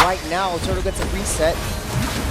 right now. Turtle gets a reset.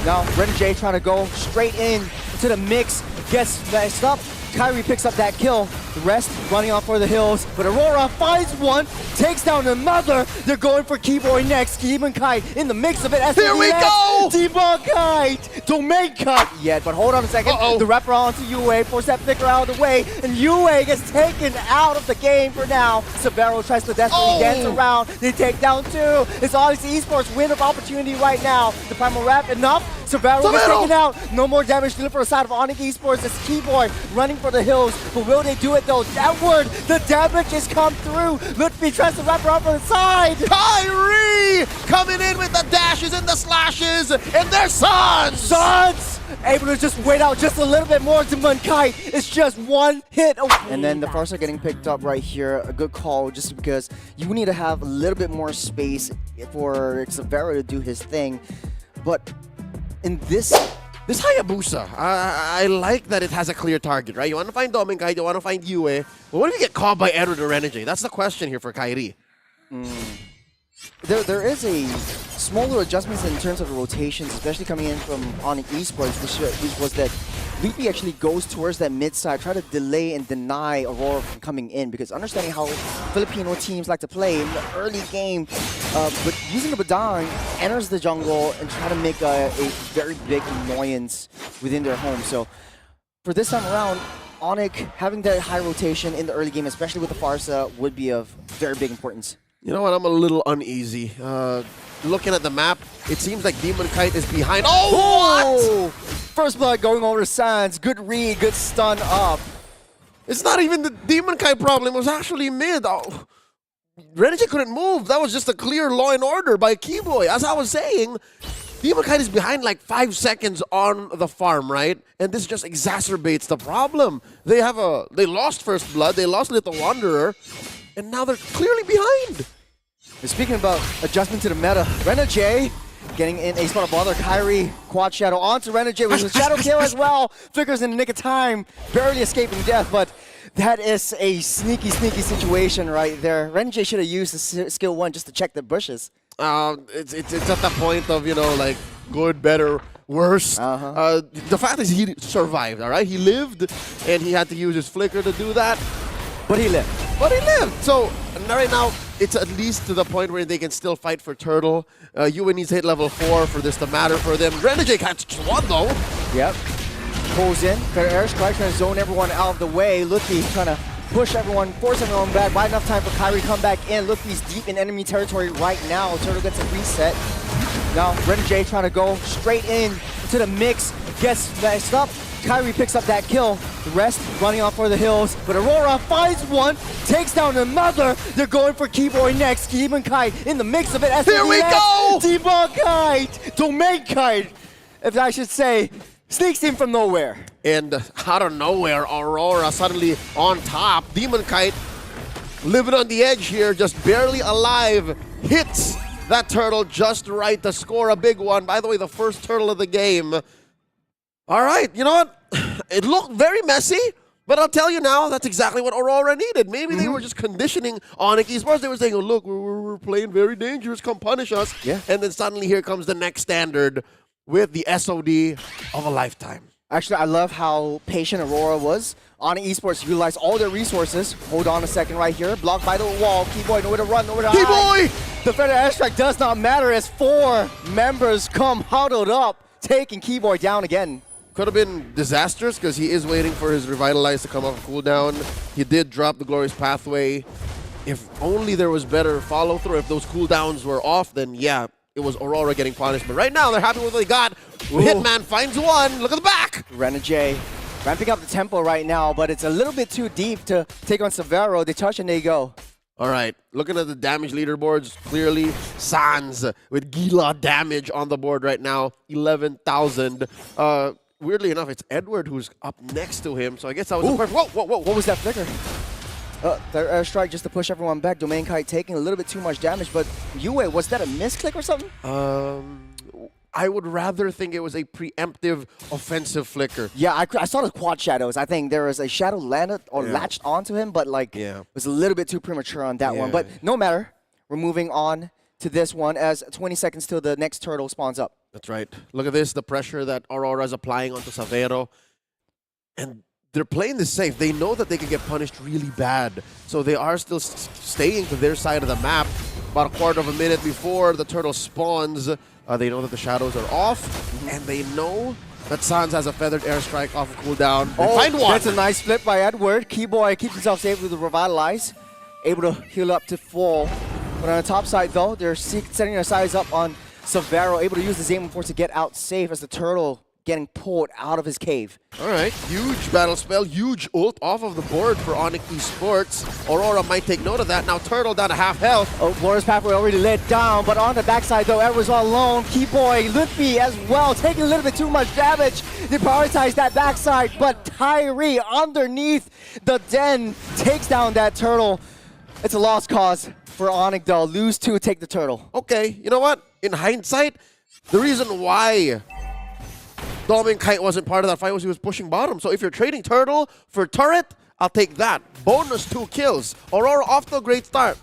Now, Renegade trying to go straight in to the mix. Gets messed up. Kyrie picks up that kill. The rest running off for the hills. But Aurora finds one, takes down another. They're going for Keyboy next. Demon Kite in the mix of it. Here we go! Demon Kite! Domain cut yet, but hold on a second. The wrapper onto UA, force that flicker out of the way, and UA gets taken out of the game for now. Severo tries to desperately dance around. They take down two. It's ONIC ESPORTS win of opportunity right now. The primal wrap enough. Severo gets taken out. No more damage delivered for the side of ONIC ESPORTS. It's Keyboy running for the hills, but will they do it though? Downward, the damage has come through. Lutfi tries to wrap her up on the side. Kyrie coming in with the dashes and the slashes, and their Suns! Able to just wait out just a little bit more to Munkai. It's just one hit away. And then the first are getting picked up right here. A good call just because you need to have a little bit more space for Severo to do his thing. But in this Hayabusa, I like that it has a clear target, right? You want to find Dominkai, you want to find Yue. But what if you get caught by Edward or Renegade? That's the question here for Kyrie. There is a small little adjustments in terms of the rotations, especially coming in from ONIC ESPORTS, which was that Lutfi actually goes towards that mid side, try to delay and deny Aurora from coming in, because understanding how Filipino teams like to play in the early game, but using the Badang, enters the jungle and try to make a very big annoyance within their home. So for this time around, ONIC having that high rotation in the early game, especially with the Farsa, would be of very big importance. You know what? I'm a little uneasy. Looking at the map, it seems like Demon Kite is behind. Oh, what? First blood going over Sands. Good read, good stun up. It's not even the Demon Kite problem. It was actually mid. Oh, Renegade couldn't move. That was just a clear law and order by Keyboy. As I was saying, Demon Kite is behind like 5 seconds on the farm, right? And this just exacerbates the problem. They lost First Blood. They lost Little Wanderer. And now they're clearly behind. And speaking about adjustment to the meta, Renegade getting in a spot of bother. Kyrie, quad shadow onto Renegade with a shadow kill as well. Flickers in the nick of time, barely escaping death, but that is a sneaky situation right there. Renegade should have used the skill 1 just to check the bushes. It's at the point of, you know, like good, better, worse. The fact is he survived, all right? He lived, and he had to use his flicker to do that. But he lived. So right now, it's at least to the point where they can still fight for Turtle. Yue needs to hit level 4 for this to matter for them. Renegade catches one though. Yep. Pulls in. Fair air strike trying to zone everyone out of the way. Lutfi trying to push everyone, force everyone back. Right enough time for Kyrie to come back in. Lutfi's deep in enemy territory right now. Turtle gets a reset. Now Renegade trying to go straight in to the mix. Gets messed up. Kyrie picks up that kill. The rest running off for the hills. But Aurora finds one, takes down another. They're going for Keyboy next. Demon Kite in the mix of it. Here we go! Demon Kite! Domain Kite, if I should say, sneaks in from nowhere. And out of nowhere, Aurora suddenly on top. Demon Kite living on the edge here, just barely alive. Hits that turtle just right to score a big one. By the way, the first turtle of the game. All right, you know what? It looked very messy, but I'll tell you now, that's exactly what Aurora needed. Maybe they were just conditioning ONIC ESPORTS. They were saying, oh, look, we're playing very dangerous, come punish us. Yeah. And then suddenly here comes the next standard with the SOD of a lifetime. Actually, I love how patient Aurora was. ONIC ESPORTS utilized all their resources. Hold on a second right here. Blocked by the wall. Keyboy nowhere to run, nowhere to hide. Keyboy! The Federal airstrike does not matter as 4 members come huddled up, taking Keyboy down again. Could have been disastrous because he is waiting for his Revitalize to come off a cooldown. He did drop the Glorious Pathway. If only there was better follow-through. If those cooldowns were off, then yeah, it was Aurora getting punished. But right now, they're happy with what they got. Hitman finds one. Look at the back. Renegade ramping up the tempo right now, but it's a little bit too deep to take on Severo. They touch and they go. All right, looking at the damage leaderboards, clearly Sans with Gila damage on the board right now, 11,000. Weirdly enough, it's Edward who's up next to him, so I guess that was the first. Whoa. What was that flicker? Their airstrike just to push everyone back. Domain Kite taking a little bit too much damage, but Yue, was that a misclick or something? I would rather think it was a preemptive offensive flicker. Yeah, I saw the quad shadows. I think there was a shadow landed or latched onto him, but like it was a little bit too premature on that one. But no matter. We're moving on to this one as 20 seconds till the next turtle spawns up. That's right. Look at this, the pressure that Aurora is applying onto Savero. And they're playing this safe. They know that they can get punished really bad. So they are still staying to their side of the map. About a quarter of a minute before the turtle spawns, they know that the shadows are off. And they know that Sans has a feathered airstrike off of cooldown. They find one. That's a nice flip by Edward. Keyboy keeps himself safe with the Revitalize. Able to heal up to full. But on the top side, though, they're setting their sides up on Savero, able to use the Zayman Force to get out safe as the turtle getting pulled out of his cave. All right, huge battle spell, huge ult off of the board for ONIC ESPORTS. Aurora might take note of that. Now Turtle down to half health. Oh, Laura's pathway already let down, but on the backside though, Edward's all alone. Keyboy, Luffy as well, taking a little bit too much damage. They prioritize that backside, but Tyree underneath the den takes down that turtle. It's a lost cause for ONIC though. Lose 2, take the turtle. Okay, you know what? In hindsight, the reason why Dom Kite wasn't part of that fight was he was pushing bottom. So if you're trading turtle for turret, I'll take that. Bonus 2 kills. Aurora off to a great start.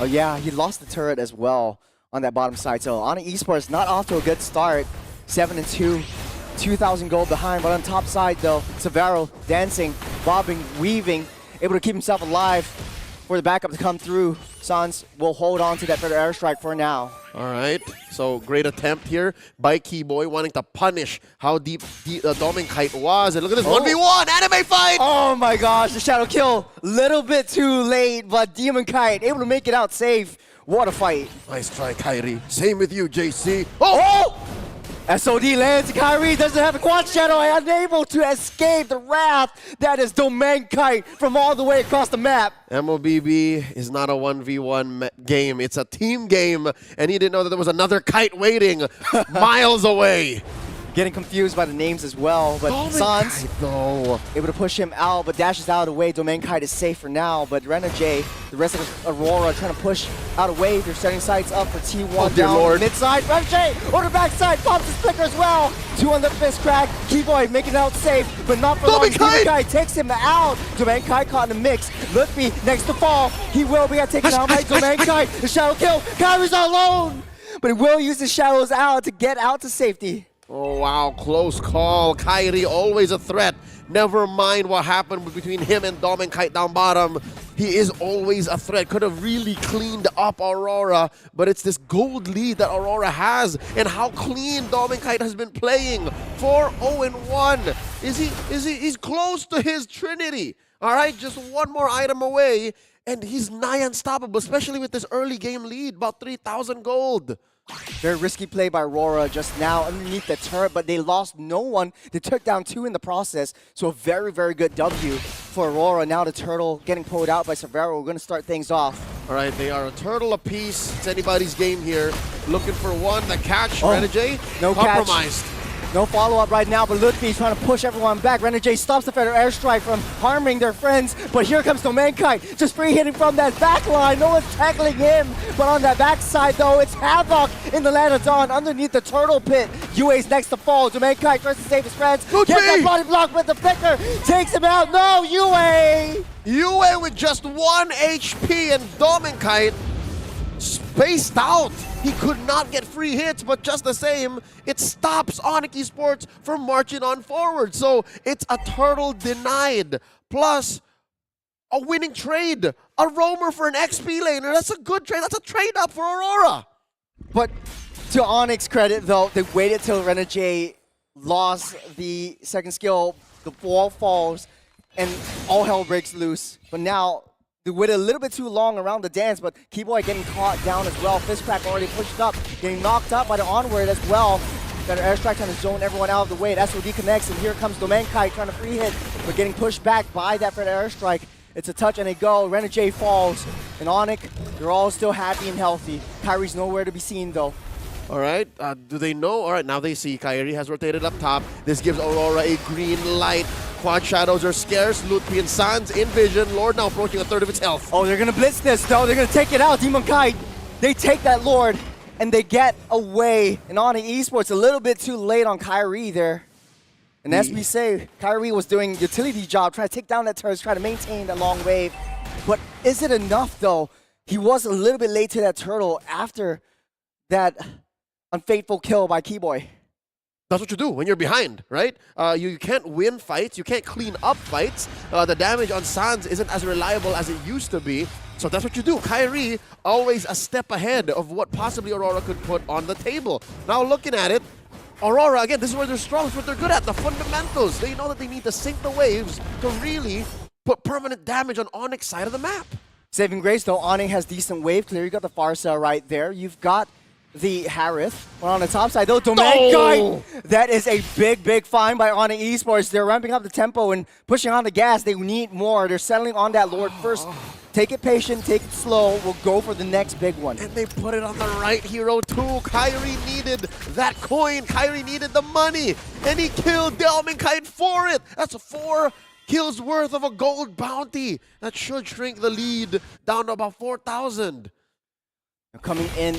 Oh yeah, he lost the turret as well on that bottom side. So ONIC Esports not off to a good start. 7-2, 2,000 gold behind. But on top side though, Savero dancing, bobbing, weaving, able to keep himself alive for the backup to come through. Sans will hold on to that better airstrike for now. All right, so great attempt here by Keyboy, wanting to punish how deep Dom Kite was. And look at this 1v1 anime fight! Oh my gosh, the shadow kill, little bit too late, but Demon Kite able to make it out safe. What a fight. Nice try, Kyrie. Same with you, JC. Oh! SOD lands. Kyrie doesn't have a quad shadow, unable to escape the wrath that is Domain Kite from all the way across the map. MLBB is not a 1v1 game. It's a team game, and he didn't know that there was another kite waiting miles away. Getting confused by the names as well, but Sans though able to push him out, but dashes out of the way. Domain Kite is safe for now, but Rena J, the rest of the Aurora trying to push out of the way. They're setting sights up for T1 down mid side. Rena J on the backside, pops his flicker as well. 2 on the fist crack. Keyboy making it out safe, but not for long. Domain Kite takes him out. Domain Kite caught in the mix. Luffy next to fall. He will be taken out by Domain Kite. The shadow kill. Kyrie's alone, but he will use the shadows out to get out to safety. Oh, wow, close call. Kyrie, always a threat. Never mind what happened between him and Dom Kite down bottom. He is always a threat. Could have really cleaned up Aurora, but it's this gold lead that Aurora has and how clean Dom Kite has been playing. 4-0-1. He's close to his Trinity. All right, just one more item away, and he's nigh unstoppable, especially with this early game lead, about 3,000 gold. Very risky play by Aurora just now underneath the turret, but they lost no one. They took down 2 in the process, so a very, very good W for Aurora. Now the turtle getting pulled out by Savero. We're going to start things off. All right, they are a turtle apiece. It's anybody's game here. Looking for one. The catch, Renegade, no compromised. Catch. No follow-up right now, but Ludwig trying to push everyone back. Renegade stops the Feather Airstrike from harming their friends, but here comes Domain Kite, just free hitting from that back line. No one's tackling him, but on that backside though, it's Havoc in the land of Dawn underneath the turtle pit. UA's next to fall. Domain Kite tries to save his friends. Get that body block with the flicker, takes him out. No, UA! UA with just 1 HP and Domain Kite spaced out. He could not get free hits, but just the same, it stops ONIC ESPORTS from marching on forward. So it's a turtle denied, plus a winning trade. A roamer for an XP laner. That's a good trade. That's a trade up for Aurora. But to ONIC's credit, though, they waited till Renegade lost the second skill, the wall falls, and all hell breaks loose. But now, they waited a little bit too long around the dance, but Keyboy getting caught down as well. Fistcrack already pushed up, getting knocked up by the onward as well. Got an airstrike trying to zone everyone out of the way. SOD connects, and here comes Domain Kite trying to free hit, but getting pushed back by that Fred airstrike. It's a touch and a go. Renegade falls, and ONIC, they're all still happy and healthy. Kyrie's nowhere to be seen though. All right, do they know? All right, now they see Kyrie has rotated up top. This gives Aurora a green light. Quad shadows are scarce. Ludwig and Sans in vision. Lord now approaching a third of its health. Oh, they're gonna blitz this though. They're gonna take it out. Demon Kite, they take that Lord and they get away. And ONIC ESPORTS a little bit too late on Kyrie there. And as we say, Kyrie was doing utility job, trying to take down that turret, trying to maintain that long wave. But is it enough though? he was a little bit late to that turtle after that unfaithful kill by Keyboy. That's what you do when you're behind, right? You can't win fights. You can't clean up fights. The damage on Sans isn't as reliable as it used to be. So that's what you do. Kyrie always a step ahead of what possibly Aurora could put on the table. Now looking at it, Aurora, again, this is where they're strong. It's what they're good at, the fundamentals. They know that they need to sink the waves to really put permanent damage on ONIC's side of the map. Saving grace though, ONIC has decent wave clear. You got the Pharsa right there. You've got the Harith. But on the top side though, Domain that is a big find by ONIC Esports. They're ramping up the tempo and pushing on the gas. They need more. They're settling on that Lord first. Take it patient, take it slow. We'll go for the next big one. And they put it on the right hero too. Kyrie needed that coin. Kyrie needed the money. And he killed Delminkite for it. That's 4 kills worth of a gold bounty. That should shrink the lead down to about 4,000. Coming in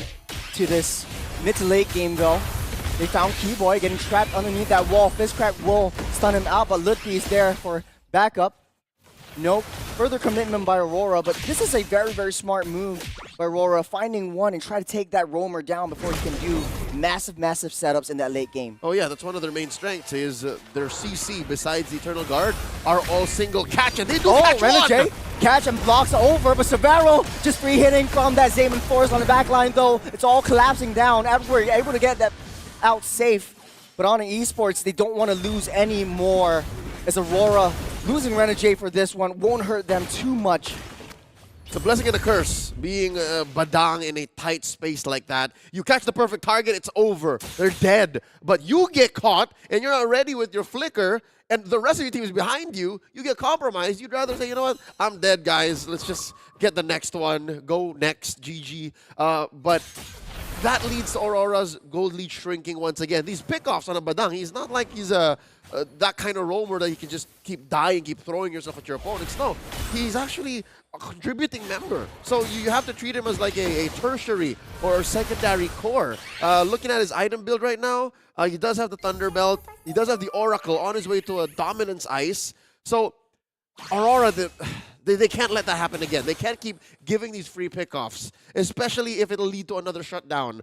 to this mid to late game though, they found Keyboy getting trapped underneath that wall. Fistcrack will stun him out, but Lutfi is there for backup. Nope. Further commitment by Aurora, but this is a very smart move by Aurora, finding one and try to take that roamer down before he can do massive setups in that late game. Oh yeah, that's one of their main strengths is their CC, besides the Eternal Guard, are all single catch, and they do catch one! Catch and blocks over, but Severo just free hitting from that Zaman Force on the back line though. It's all collapsing down. Edward able to get that out safe, but on Esports, they don't want to lose any more as Aurora losing Renegade for this one won't hurt them too much. It's a blessing and a curse, being Badang in a tight space like that. You catch the perfect target, it's over. They're dead. But you get caught, and you're not ready with your flicker, and the rest of your team is behind you. You get compromised. You'd rather say, you know what, I'm dead, guys. Let's just get the next one. Go next, GG. But that leads to Aurora's gold lead shrinking once again. These pickoffs on a Badang, he's not like he's that kind of roamer that you can just keep dying, keep throwing yourself at your opponents. No, he's actually a contributing member. So you have to treat him as like a tertiary or secondary core. Looking at his item build right now, he does have the Thunder Belt. He does have the Oracle on his way to a Dominance Ice. So Aurora, they can't let that happen again. They can't keep giving these free pickoffs, especially if it'll lead to another shutdown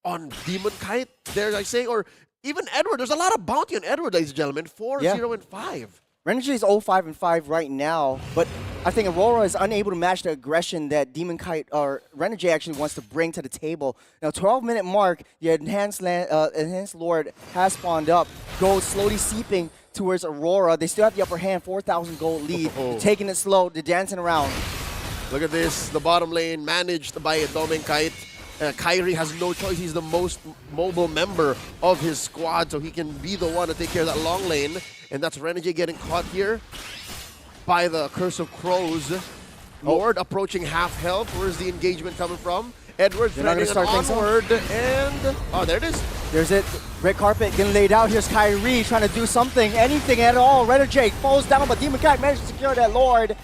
on Demon Kite, dare I say, or even Edward. There's a lot of bounty on Edward, ladies and gentlemen. 4-0-5. Renegade is 0-5-5 right now, but I think Aurora is unable to match the aggression that Demon Kite or Renegade actually wants to bring to the table. Now, 12-minute mark, the Enhanced Lord has spawned up. Gold slowly seeping towards Aurora. They still have the upper hand, 4,000 gold lead. They're taking it slow. They're dancing around. Look at this. The bottom lane managed by Dominkite. Kyrie has no choice. He's the most mobile member of his squad, so he can be the one to take care of that long lane. And that's Renegade getting caught here by the Curse of Crows. Lord approaching half health. Where's the engagement coming from? Edward threading an onward, and oh, there it is. There's it. Red carpet getting laid out. Here's Kyrie trying to do something, anything at all. Renegade falls down, but Demon Cat managed to secure that Lord.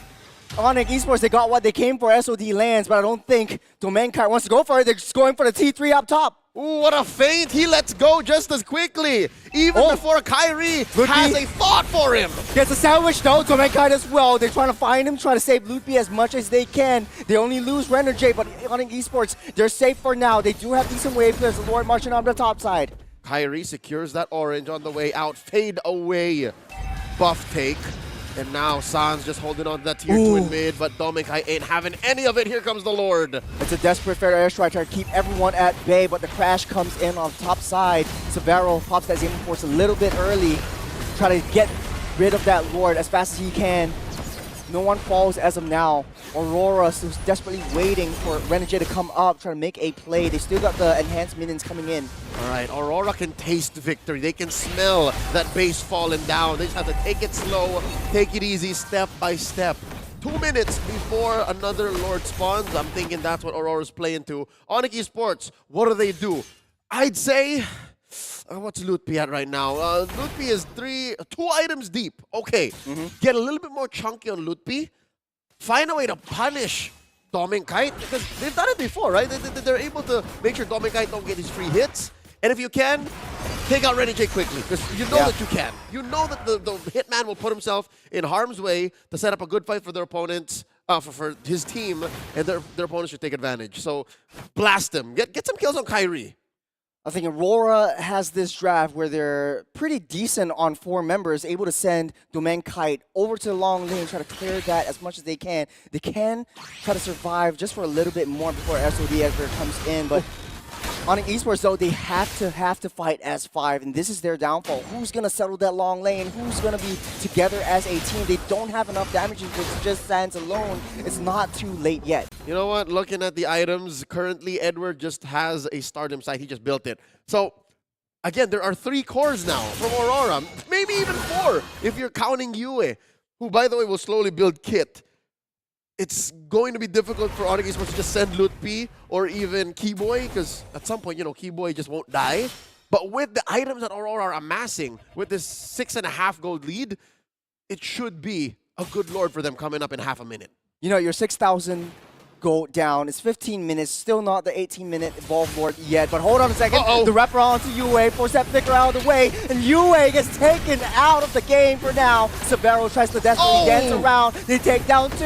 ONIC Esports, they got what they came for. SOD lands, but I don't think Domain Kite wants to go for it. They're just going for the T3 up top. Ooh, what a feint. He lets go just as quickly. Even before Kyrie has a thought for him. Gets a sandwich though, Domain Kite as well. They're trying to find him, trying to save Lutfi as much as they can. They only lose Renegade, but ONIC Esports, they're safe for now. They do have decent wave players. The Lord marching on the top side. Kyrie secures that orange on the way out. Fade away. Buff take. And now Sans just holding on to that tier 2 in mid, but Dominkite ain't having any of it. Here comes the Lord. It's a desperate fair airstrike trying to keep everyone at bay, but the crash comes in on the top side. Severo pops that Zaman Force a little bit early, try to get rid of that Lord as fast as he can. No one falls as of now. Aurora is desperately waiting for Renegade to come up, trying to make a play. They still got the enhanced minions coming in. All right, Aurora can taste victory. They can smell that base falling down. They just have to take it slow, take it easy, step by step. 2 minutes before another Lord spawns. I'm thinking that's what Aurora's playing to. ONIC Esports, what do? I'd say, what's Lutfi at right now? Lutfi is 2 items deep. Okay, get a little bit more chunky on Lutfi. Find a way to punish Dominkite, because they've done it before, right? They're able to make sure Dominkite don't get his free hits. And if you can, take out Renegade quickly, because you know that you can. You know that the Hitman will put himself in harm's way to set up a good fight for their opponents. for his team, and their opponents should take advantage. So blast them. Get some kills on Kyrie. I think Aurora has this draft where they're pretty decent on 4 members, able to send Domain Kite over to the long lane, try to clear that as much as they can. They can try to survive just for a little bit more before SOD ever comes in, but ONIC ESPORTS, though, they have to fight as 5, and this is their downfall. Who's going to settle that long lane? Who's going to be together as a team? They don't have enough damage with just Sands alone. It's not too late yet. You know what? Looking at the items, currently Edward just has a stardom site. He just built it. So, again, there are 3 cores now from Aurora. Maybe even 4 if you're counting Yue, who, by the way, will slowly build Kit. It's going to be difficult for ONIC ESPORTS to just send Lutpi or even Keyboy, because at some point, you know, Keyboy just won't die. But with the items that Aurora are amassing, with this 6.5 gold lead, it should be a good lord for them coming up in half a minute. You know, your 6,000 go down. It's 15 minutes, still not the 18-minute Evolve Lord yet. But hold on a second. The wraparound onto Yue, force that flicker out of the way, and Yue gets taken out of the game for now. Severo tries to desperately dance around. They take down 2.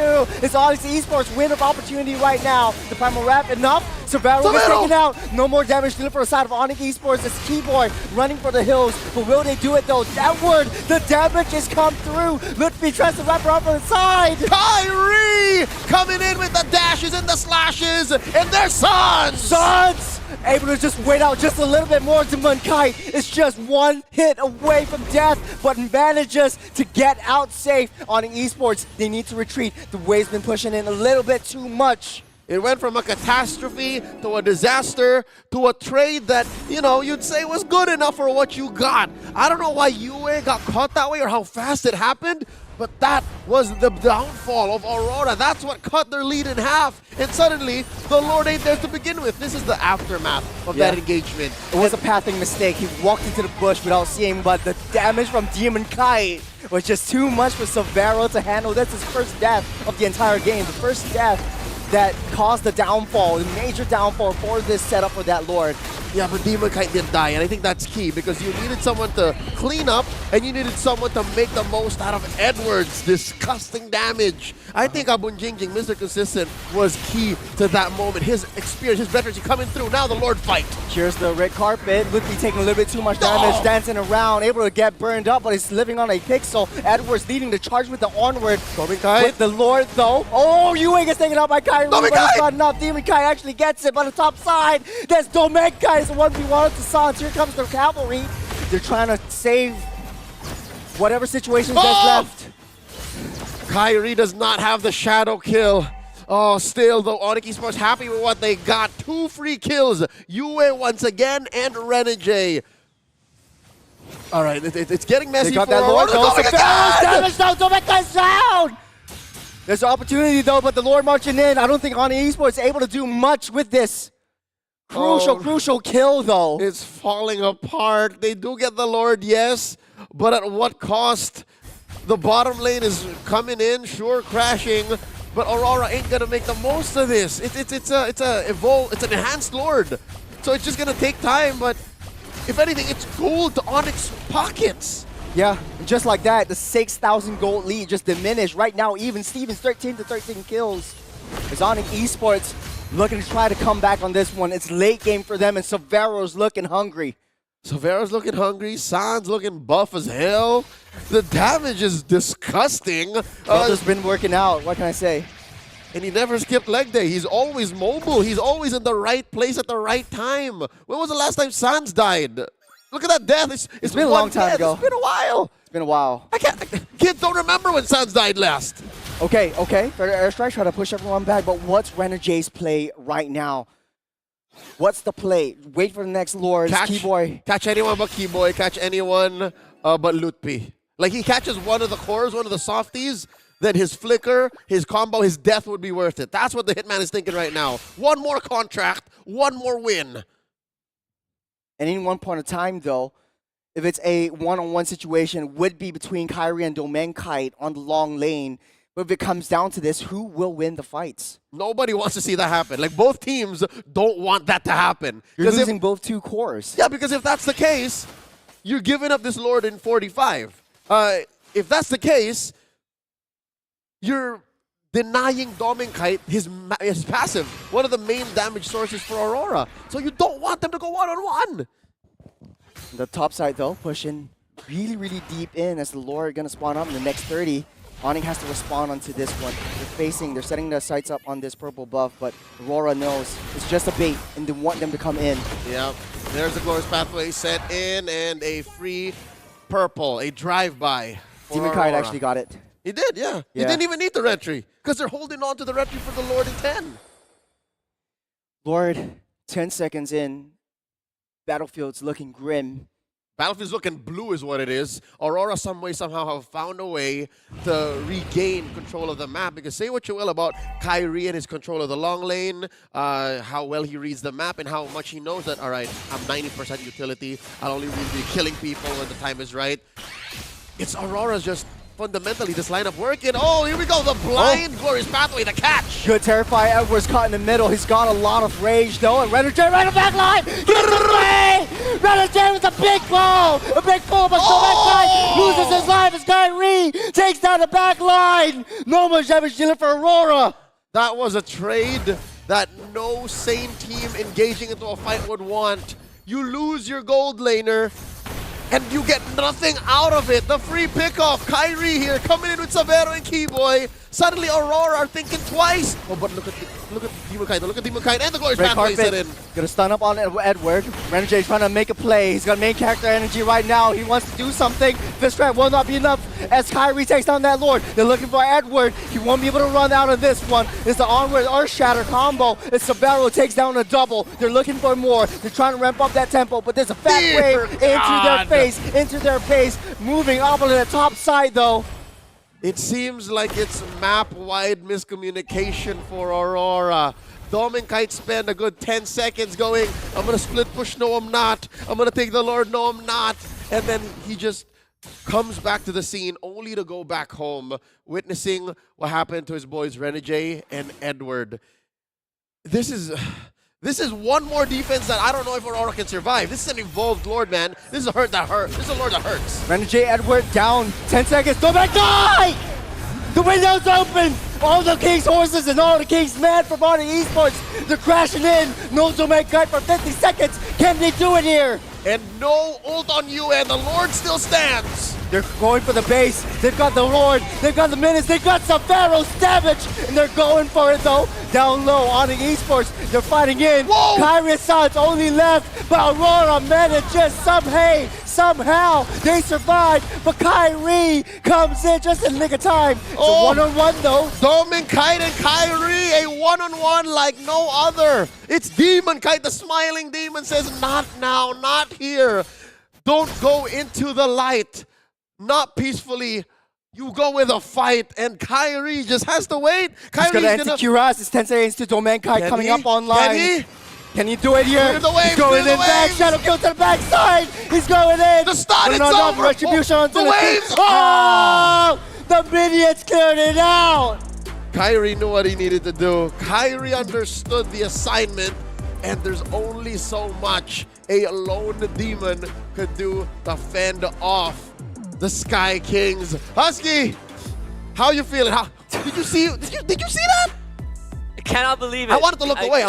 It's ONIC ESPORTS win of opportunity right now. The primal wrap enough. Severo gets taken out. No more damage delivered for the side of ONIC ESPORTS. It's Keyboy running for the hills. But will they do it though? Downward, the damage has come through. Lutfi tries to wrap around from the side. Kyrie coming in with the dashes and the slashes, and their Suns! Able to just wait out just a little bit more. Domain Kite is just 1 hit away from death, but manages to get out safe. ONIC ESPORTS, they need to retreat. The wave's been pushing in a little bit too much. It went from a catastrophe to a disaster to a trade that, you know, you'd say was good enough for what you got. I don't know why Yue got caught that way or how fast it happened, but that was the downfall of Aurora. That's what cut their lead in half. And suddenly, the Lord ain't there to begin with. This is the aftermath of that engagement. It was a pathing mistake. He walked into the bush without seeing, but the damage from Domain Kite was just too much for Severo to handle. That's his first death of the entire game. The first death that caused the downfall, the major downfall for this setup for that Lord. Yeah, but Domain Kite didn't die, and I think that's key because you needed someone to clean up and you needed someone to make the most out of Edward's disgusting damage. I think Abun Jingjing, Mr. Consistent, was key to that moment. His experience, his veterancy coming through. Now the Lord fight. Here's the red carpet. Lutfi taking a little bit too much damage, dancing around, able to get burned up, but he's living on a pixel. Edward's leading the charge with the onward. Domain Kite. With the Lord, though. Oh, Yue gets taken out by Kyrie, but it's not enough. Domain Kite actually gets it, but on the top side, there's Domain Kite. The 1v1 to Sans. Here comes the cavalry. They're trying to save whatever situations that's left. Kyrie does not have the shadow kill. Oh, still though, ONIC ESPORTS happy with what they got. 2 free kills. Yue once again and Renegade. All right, it's getting messy. They got that Lord though. Damage down. Domain Kite's down. There's an opportunity though, but the Lord marching in. I don't think ONIC ESPORTS is able to do much with this. Crucial kill though. It's falling apart. They do get the Lord, yes, but at what cost? The bottom lane is coming in, sure, crashing, but Aurora ain't gonna make the most of this. It's an enhanced Lord, so it's just gonna take time. But if anything, it's gold to Onyx pockets. Yeah, just like that, the 6,000 gold lead just diminished. Right now, even Steven's 13 to 13 kills. It's ONIC ESPORTS looking to try to come back on this one. It's late game for them, and Severo's looking hungry. Severo's looking hungry. Sans looking buff as hell. The damage is disgusting. Brother's been working out. What can I say? And he never skipped leg day. He's always mobile. He's always in the right place at the right time. When was the last time Sans died? Look at that death. It's been a long time ago. It's been a while. It's been a while. Kids don't remember when Sans died last. Okay. Fair airstrike, try to push everyone back, but what's Renegade's play right now? What's the play? Wait for the next Lord. Keyboy. Catch anyone but Keyboy. Catch anyone but Lutpi. Like, he catches one of the cores, one of the softies, then his flicker, his combo, his death would be worth it. That's what the Hitman is thinking right now. One more contract, one more win. And in one point of time, though, if it's a one-on-one situation, would be between Kyrie and Domain Kite on the long lane. But if it comes down to this, who will win the fights? Nobody wants to see that happen. Like, both teams don't want that to happen. You're losing both 2 cores. Yeah, because if that's the case, you're giving up this Lord in 45. If that's the case, you're denying Kite his passive, one of the main damage sources for Aurora. So you don't want them to go one-on-one. The top side though, pushing really, really deep in as the Lord gonna spawn up in the next 30. ONIC has to respond onto this one. They're setting their sights up on this purple buff, but Aurora knows it's just a bait and they want them to come in. Yep, there's the Glorious Pathway set in and a free purple, a drive-by. Demon Kite actually got it. He did, yeah. He didn't even need the retry because they're holding on to the retry for the Lord in 10. Lord, 10 seconds in, Battlefield's looking grim. Battlefield's looking blue is what it is. Aurora somehow have found a way to regain control of the map, because say what you will about Kyrie and his control of the long lane, how well he reads the map and how much he knows that, all right, I'm 90% utility. I'll only really be killing people when the time is right. It's Aurora's just fundamentally this lineup working. Oh, here we go, the blind Glorious Pathway, the catch. Good Terrify. Edwards caught in the middle. He's got a lot of rage though. And Renner right on the back line. Gets away. Renner with a big ball. A big pull, but Kite loses his life as Kyrie takes down the back line. No more damage dealing for Aurora. That was a trade that no sane team engaging into a fight would want. You lose your gold laner, and you get nothing out of it. The free pickoff, Kyrie here coming in with Savero and Keyboy. Suddenly Aurora are thinking twice. Oh, but look at Demon Kite, and the Glorious Pathway set in. Gonna stun up on Edward. Renegade trying to make a play. He's got main character energy right now. He wants to do something. Fist Strike will not be enough as Kyrie takes down that Lord. They're looking for Edward. He won't be able to run out of this one. It's the onward Earth Shatter combo. It's Savero takes down a double. They're looking for more. They're trying to ramp up that tempo, but there's a fat wave into their face, moving up on the top side though. It seems like it's map-wide miscommunication for Aurora. Kite spend a good 10 seconds going, I'm gonna split push, no I'm not. I'm gonna take the Lord, no I'm not. And then he just comes back to the scene only to go back home, witnessing what happened to his boys Renegade and Edward. This is one more defense that I don't know if Aurora can survive. This is an evolved Lord, man. This is a hurt that hurts. This is a Lord that hurts. Renegade Edward down. 10 seconds. Go back. Die! The window's open. All the King's horses and all the King's men from ONIC ESPORTS. They're crashing in. No domain kite for 50 seconds. Can they do it here? And no ult on you, and the Lord still stands. They're going for the base. They've got the Lord. They've got the Menace. They've got some Pharaoh's damage. And they're going for it, though. Down low, ONIC ESPORTS. They're fighting in. Whoa! Kyrie Sound's only left. But Aurora manages somehow. They survive. But Kyrie comes in just in the nick of time. It's a one-on-one, though. Kite and Kyrie, a one-on-one like no other. It's Demon Kite, the smiling demon, says, not now, not here. Don't go into the light. Not peacefully. You go with a fight, and Kyrie just has to wait. Kyrie's gonna anti-Curas. It's 10 seconds to Domain Kite coming up online. Can he do it here? He's going in back. Shadow kill to the backside. He's going in. The stun is over. Retribution onto the waves. Oh! The minions cleared it out. Kyrie knew what he needed to do. Kyrie understood the assignment, and there's only so much a lone demon could do to fend off the Sky Kings. Husky, how you feeling? Did you see that? I cannot believe it. I wanted to look away.